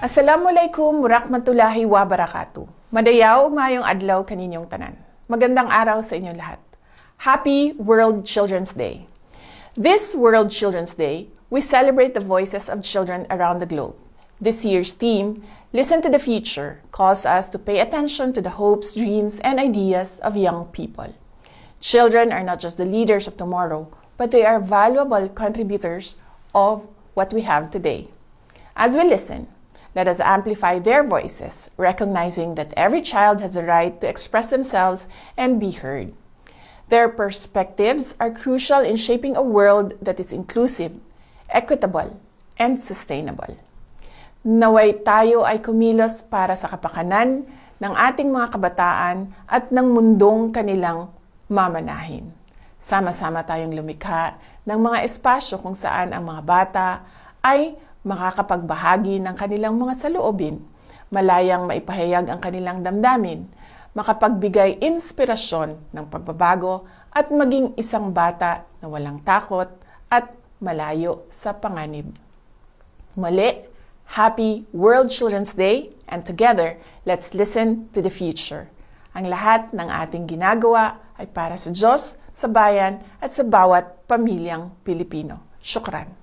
Assalamualaikum warahmatullahi wabarakatuh. Madayaw mayong adlaw kaninyong tanan. Magandang araw sa inyong lahat. Happy World Children's Day. This World Children's Day, we celebrate the voices of children around the globe. This year's theme, Listen to the Future, calls us to pay attention to the hopes, dreams, and ideas of young people. Children are not just the leaders of tomorrow, but they are valuable contributors of what we have today. As we listen, let us amplify their voices, recognizing that every child has the right to express themselves and be heard. Their perspectives are crucial in shaping a world that is inclusive, equitable, and sustainable. Naway tayo ay kumilos para sa kapakanan ng ating mga kabataan at ng mundong kanilang mamanahin. Sama-sama tayong lumikha ng mga espasyo kung saan ang mga bata ay makakapagbahagi ng kanilang mga saloobin, malayang maipahayag ang kanilang damdamin, makapagbigay inspirasyon ng pagbabago at maging isang bata na walang takot at malayo sa panganib. Muli, Happy World Children's Day, and together, let's listen to the future. Ang lahat ng ating ginagawa ay para sa Diyos, sa bayan at sa bawat pamilyang Pilipino. Syukran.